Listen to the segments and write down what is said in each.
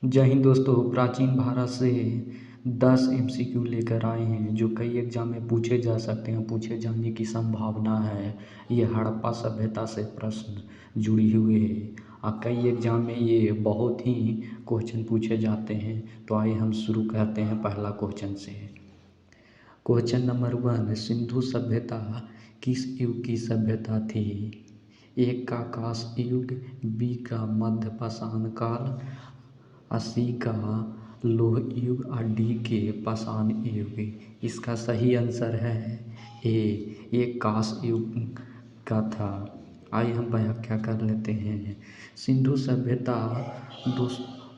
जय हिंद दोस्तों। प्राचीन भारत से 10 एमसीक्यू लेकर आए हैं जो कई एग्जाम में पूछे जा सकते हैं, पूछे जाने की संभावना है। ये हड़प्पा सभ्यता से प्रश्न जुड़ी हुए हैं और कई एग्जाम में ये बहुत ही क्वेश्चन पूछे जाते हैं। तो आइए हम शुरू करते हैं पहला क्वेश्चन से। क्वेश्चन नंबर 1, सिंधु सभ्यता किस युग की सभ्यता थी? ए का कांस्य युग, बी का मध्य पाषाण काल, सी का लौह युग और डी के पाषाण युग। इसका सही आंसर है ए कांस्य युग का था। आइए हम व्याख्या कर लेते हैं। सिंधु सभ्यता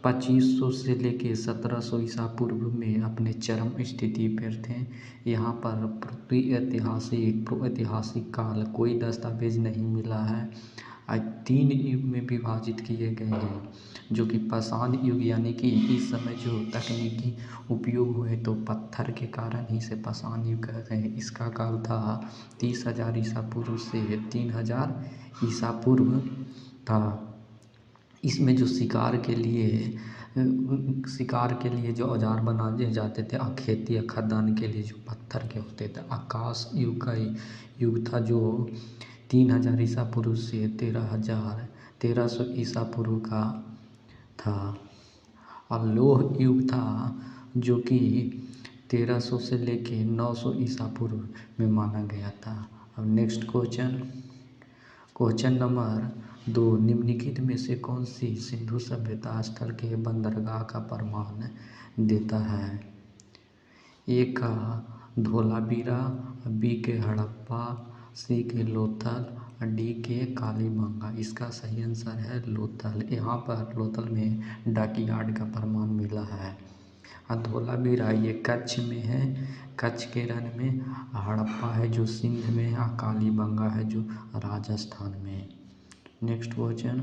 2500 से लेके 1700 ईसा पूर्व में अपने चरम स्थिति पर थे। यहाँ पर ऐतिहासिक काल कोई दस्तावेज नहीं मिला है। आज 3 युग में विभाजित किए गए हैं, जो कि पाषाण युग यानी कि इस समय जो तकनीकी उपयोग हुए तो पत्थर के कारण ही से पाषाण युग कहते हैं। इसका काल था 30,000 ईसा पूर्व से 3,000 ईसा पूर्व था। इसमें जो शिकार के लिए जो औजार बनाए जाते थे और खेती या खदान के लिए जो पत्थर के होते थे। आकाश युग का युग था जो 3,000 ईसा पूर्व से 1300 ईसा पूर्व का था। और लौह युग था जो कि 1300 से लेके 900 ईसा पूर्व में माना गया था। अब नेक्स्ट क्वेश्चन नंबर 2, निम्नलिखित में से कौन सी सिंधु सभ्यता स्थल के बंदरगाह का प्रमाण देता है? ए का धोलावीरा, बी के हड़प्पा, सी के लोथल, डी के कालीबंगा। इसका सही आंसर है लोथल। यहाँ पर लोथल में डॉकयार्ड का प्रमाण मिला है। और धोलावीरा ये कच्छ में है, कच्छ के रण में। हड़प्पा है जो सिंध में है और कालीबंगा है जो राजस्थान में है। नेक्स्ट क्वेश्चन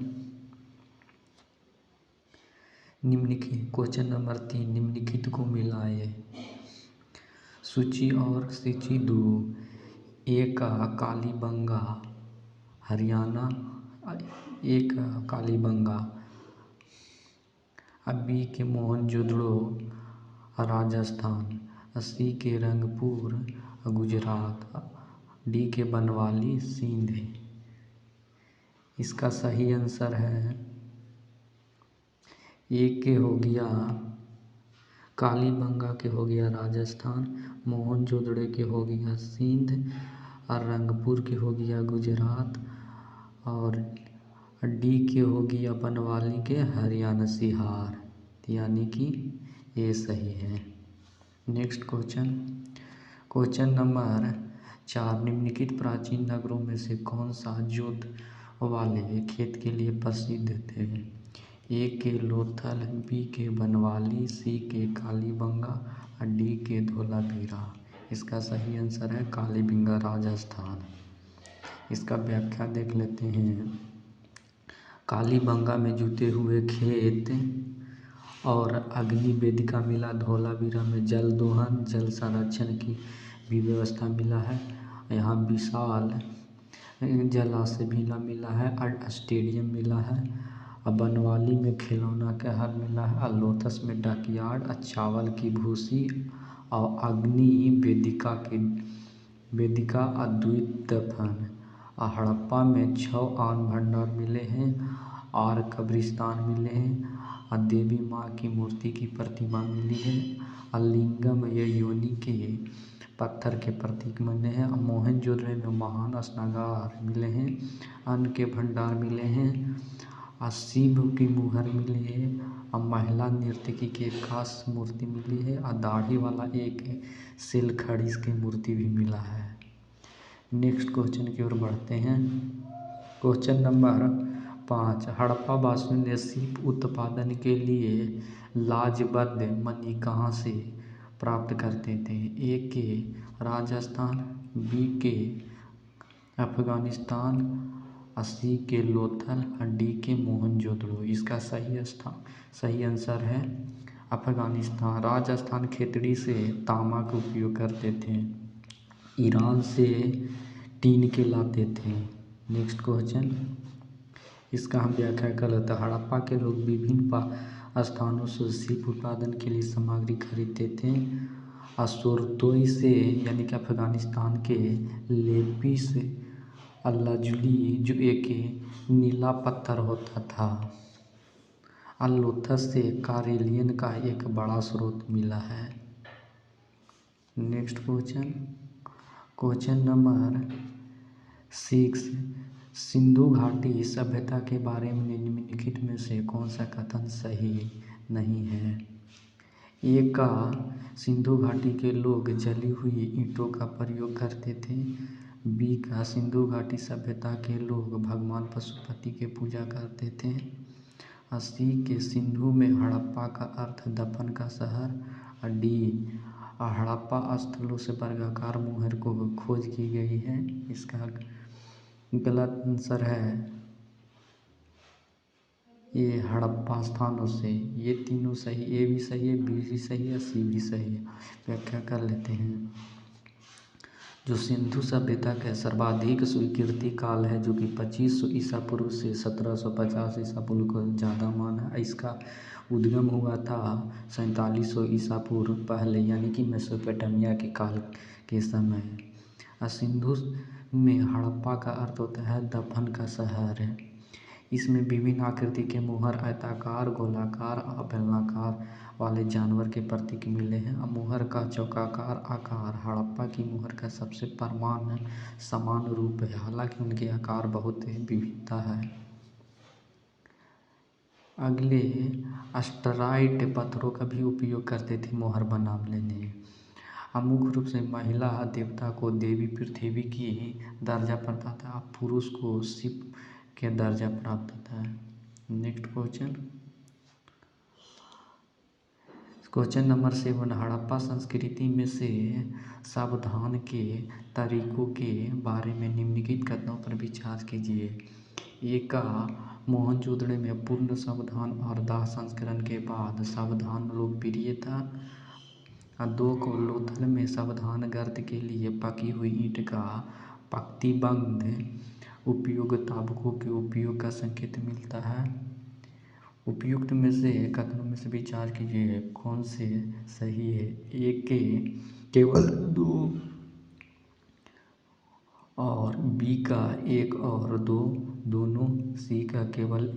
नंबर 3, निम्नलिखित को मिलाए। सूची और सूची 2, ए का कालीबंगा हरियाणा, ए का कालीबंगा, बी के मोहनजोदड़ो राजस्थान, सी के रंगपुर गुजरात, डी के बनवाली सिंध। इसका सही आंसर है ए के हो गया कालीबंगा के हो गया राजस्थान, मोहनजोदड़ो के हो गया सिंध और रंगपुर के हो गया गुजरात और डी के हो गया बनवाली के हरियाणा सिहार, यानी कि ये सही है। नेक्स्ट क्वेश्चन नंबर 4, निम्नलिखित प्राचीन नगरों में से कौन सा जोत वाले खेत के लिए प्रसिद्ध थे? ए के लोथल, बी के बनवाली, सी के कालीबंगा और डी के धोलावीरा। इसका सही आंसर है कालीबंगा राजस्थान। इसका व्याख्या देख लेते हैं। कालीबंगा में जुते हुए खेत और अग्नि वेदिका मिला। धोलावीरा में जल दोहन जल संरक्षण की भी व्यवस्था मिला है। यहाँ विशाल जलाशय भी मिला है और स्टेडियम मिला है। और बनवाली में खिलौना का हब मिला है। और लोथस में डॉकयार्ड और चावल की भूसी और अग्नि वेदिका अद्वित दफन। और हड़प्पा में 6 अन्न भंडार मिले हैं और कब्रिस्तान मिले हैं और देवी माँ की मूर्ति की प्रतिमा मिली है। और लिंगम या योनि के पत्थर के प्रतीक बने हैं। और मोहनजोदड़ो में महान स्नागार मिले हैं, अन्न के भंडार मिले हैं और शिव की मुहर मिली है और महिला नर्तकी की खास मूर्ति मिली है और दाढ़ी वाला एक सिलखड़ी की मूर्ति भी मिला है। नेक्स्ट क्वेश्चन की ओर बढ़ते हैं। क्वेश्चन नंबर 5, हड़प्पा वासियों ने शिल्प उत्पादन के लिए लाजबंद मणि कहाँ से प्राप्त करते थे? ए के राजस्थान, बी के अफगानिस्तान, सी के लोथल और डी के मोहनजोदड़ो। इसका सही आंसर है अफगानिस्तान। राजस्थान खेतड़ी से तांबा का उपयोग करते थे, ईरान से टीन के लाते थे। नेक्स्ट क्वेश्चन, इसका हम व्याख्या कर लेते हैं। हड़प्पा के लोग विभिन्न स्थानों से सीप उत्पादन के लिए सामग्री खरीदते थे। असुरतोई से यानी कि अफगानिस्तान के लेपिस अल्लाजुली जो एक नीला पत्थर होता था। अल्लोथस से कारेलियन का एक बड़ा स्रोत मिला है। नेक्स्ट क्वेश्चन नंबर 6, सिंधु घाटी सभ्यता के बारे में निम्नलिखित में से कौन सा कथन सही नहीं है? ए का सिंधु घाटी के लोग जली हुई ईंटों का प्रयोग करते थे। बी का सिंधु घाटी सभ्यता के लोग भगवान पशुपति के पूजा करते थे। सी के सिंधु में हड़प्पा का अर्थ दफन का शहर। और डी हड़प्पा स्थलों से वर्गाकार मोहर को खोज की गई है। इसका गलत आंसर है ये हड़प्पा स्थानों से। ये तीनों सही, ए भी सही है, बी भी सही है, सी भी सही है। व्याख्या कर लेते हैं। जो सिंधु सभ्यता का सर्वाधिक स्वीकृति काल है, जो कि 2500 ईसा पूर्व से 1750 ईसा पूर्व को ज़्यादा माना है। इसका उद्गम हुआ था 4700 ईसा पूर्व पहले, यानी कि मेसोपोटामिया के काल के समय। सिंधु में हड़प्पा का अर्थ होता है दफन का शहर है। इसमें विभिन्न आकृति के मोहर, आयताकार, गोलाकार और बेलनाकार वाले जानवर के प्रतीक मिले हैं। मोहर का चौकाकार आकार हड़प्पा की मोहर का सबसे समान रूप है, हालांकि उनके आकार बहुत विविधता है। अगले एस्टराइट पत्थरों का भी उपयोग करते थे मोहर बनाने में। मुख्य रूप से महिला देवता को देवी पृथ्वी की दर्जा प्राप्त था, पुरुष को शिव के दर्जा प्राप्त था। नेक्स्ट क्वेश्चन नंबर 7, हड़प्पा संस्कृति में से सावधान के तरीकों के बारे में निम्नलिखित कथनों पर विचार कीजिए। ए का मोहनजोदड़ो में पूर्ण सावधान और दाह संस्करण के बाद सावधान लोकप्रिय था। 2 को लोथल में सावधान गर्त के लिए पकी हुई ईंट का पंक्तिबद्ध उपयोग ताबूकों के उपयोग का संकेत मिलता है। उपयुक्त में से कथनों में से विचार कीजिए कौन से सही है। ए के केवल 2 और बी का 1 और 2 दोनों, सी का केवल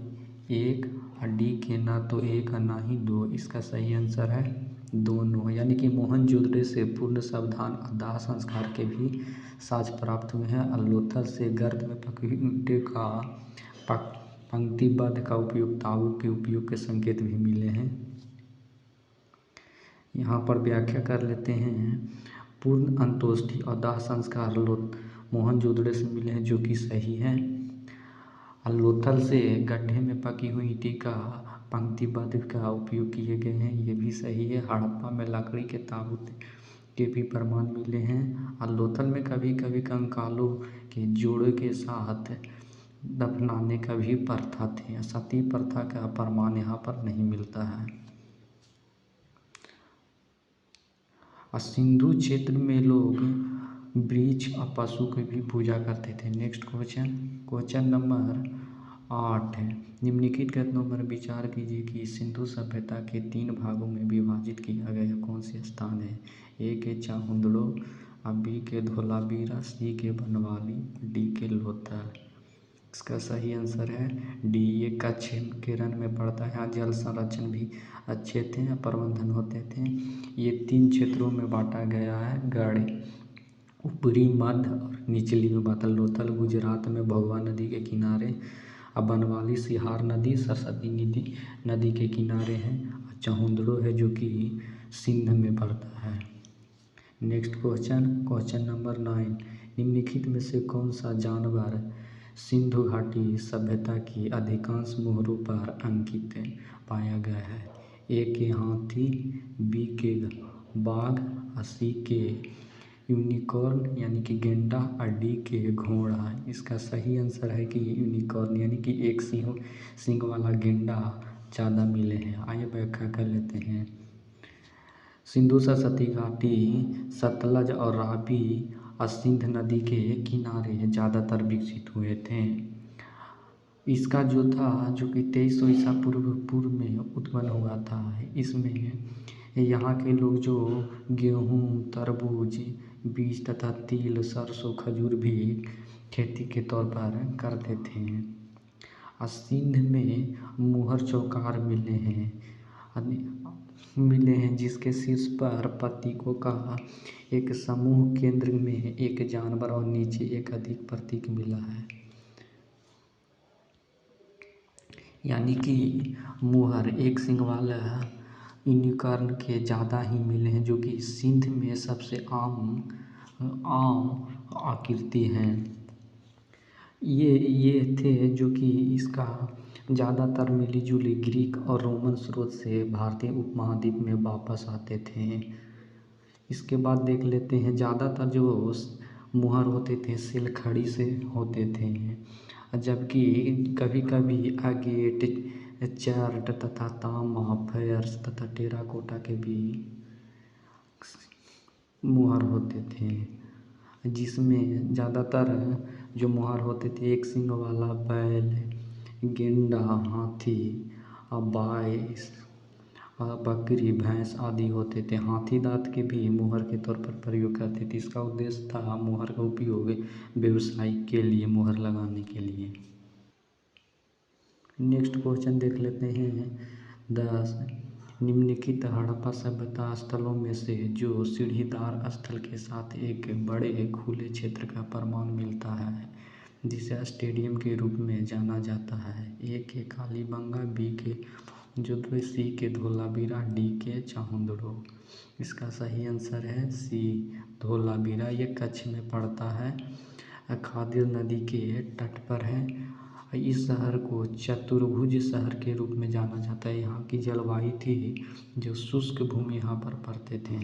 1 और डी के ना तो 1 और ना ही 2। इसका सही आंसर है दोनों, यानी कि मोहनजोदड़ो से पूर्ण सावधान और दाह संस्कार के भी साक्ष्य प्राप्त हुए हैं। और लोथल से गर्त में पकी हुई ईंटों का पंक्तिबद्ध का उपयोग ताबूक के उपयोग के संकेत भी मिले हैं। यहाँ पर व्याख्या कर लेते हैं। पूर्ण अंत्येष्टि और दाह संस्कार मोहनजोदड़ो से मिले हैं, जो कि सही है। लोथल से गड्ढे में पकी हुई ईंट का पंक्तिबद्ध का उपयोग किए गए हैं, ये भी सही है। हड़प्पा में लकड़ी के ताबूत के भी प्रमाण मिले हैं। और लोथल में कभी कभी कंकालों के जोड़े के साथ दफनाने का भी प्रथा थी। सती प्रथा का प्रमाण यहाँ पर नहीं मिलता है। सिंधु क्षेत्र में लोग वृक्ष और पशु की भी पूजा करते थे। नेक्स्ट क्वेश्चन नंबर 8, निम्नलिखित कथनों पर विचार कीजिए कि सिंधु सभ्यता के 3 भागों में विभाजित किया गया कौन से स्थान है। ए के चाहुंदड़ो, बी के धोलावीरा, सी के बनवाली, डी के लोथल। इसका सही आंसर है डी। ये कच्छ केरल में पड़ता है। यहाँ जल संरक्षण भी अच्छे थे, प्रबंधन होते थे। ये 3 क्षेत्रों में बांटा गया है। गढ़ ऊपरी, मध्य और निचली में बांटा। लोथल गुजरात में भगवा नदी के किनारे, बनवाली सिहार नदी सरस्वती नदी के किनारे है। चाहुंदड़ो है जो कि सिंध में पड़ता है। नेक्स्ट क्वेश्चन नंबर 9, निम्नलिखित में से कौन सा जानवर सिंधु घाटी सभ्यता की अधिकांश मोहरों पर अंकित पाया गया है। ए के हाथी, बी के बाघ, सी के यूनिकॉर्न यानी कि गेंडा, और डी के घोड़ा। इसका सही आंसर है कि यूनिकॉर्न यानी कि एक सिंह वाला गेंडा ज़्यादा मिले हैं। आइए व्याख्या कर लेते हैं। सिंधु सरस्वती घाटी सतलज और रावी और सिंध नदी के किनारे ज़्यादातर विकसित हुए थे। इसका जो था जो कि 2300 ईसा पूर्व में उत्पन्न हुआ था। इसमें यहाँ के लोग जो गेहूँ, तरबूज, बीज तथा तिल, सरसों, खजूर भी खेती के तौर पर करते थे। सिंध में मुहर चौकार मिले हैं जिसके शीर्ष पर प्रतीकों का एक समूह, केंद्र में एक जानवर और नीचे एक अधिक प्रतीक मिला है। यानी कि मुहर एक सींग वाला यूनिकॉर्न के ज़्यादा ही मिले हैं, जो कि सिंध में सबसे आम आकृति हैं। ये थे जो कि इसका ज़्यादातर मिली जुली ग्रीक और रोमन स्रोत से भारतीय उपमहाद्वीप में वापस आते थे। इसके बाद देख लेते हैं, ज़्यादातर जो मुहर होते थे सिलखड़ी से होते थे, जबकि कभी कभी अगेट, चार्ट तथा तांबा, फेर्स तथा टेराकोटा के भी मुहर होते थे, जिसमें ज़्यादातर जो मुहर होते थे एक सींग वाला बैल, गेंडा, हाथी, बाइस, बकरी, भैंस आदि होते थे। हाथी दांत के भी मुहर के तौर पर प्रयोग करते थे। इसका उद्देश्य था मुहर का उपयोग व्यवसाय के लिए मुहर लगाने के लिए। नेक्स्ट क्वेश्चन देख लेते हैं 10। निम्नलिखित हड़प्पा सभ्यता स्थलों में से जो सीढ़ीदार स्थल के साथ एक बड़े खुले क्षेत्र का प्रमाण मिलता है जिसे स्टेडियम के रूप में जाना जाता है? ए के कालीबंगा, बी के मोहनजोदड़ो, सी के धोलावीरा, डी के चाहुंडो। इसका सही आंसर है सी, धोलावीरा। ये कच्छ में पड़ता है, खादिर नदी के तट पर है। इस शहर को चतुर्भुज शहर के रूप में जाना जाता है। यहाँ की जलवायु थी जो शुष्क भूमि यहाँ पर पड़ते थे।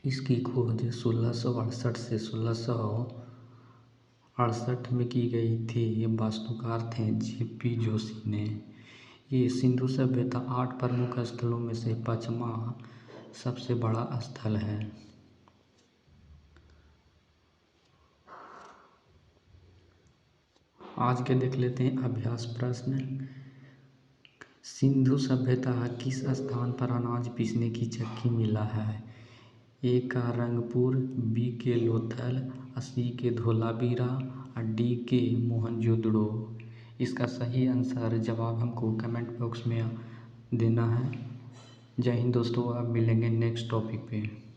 इसकी खोज 1668 से 1668 में की गई थी। ये वास्तुकार थे जेपी जोशी ने। ये सिंधु सभ्यता 8 प्रमुख स्थलों में से 5वां सबसे बड़ा स्थल है। आज के देख लेते हैं अभ्यास प्रश्न। सिंधु सभ्यता किस स्थान पर अनाज पीसने की चक्की मिला है? ए का रंगपुर, बी के लोथल, सी के धोलावीरा और डी के मोहनजोदड़ो। इसका सही आंसर जवाब हमको कमेंट बॉक्स में देना है। जय हिंद दोस्तों, अब मिलेंगे नेक्स्ट टॉपिक पे।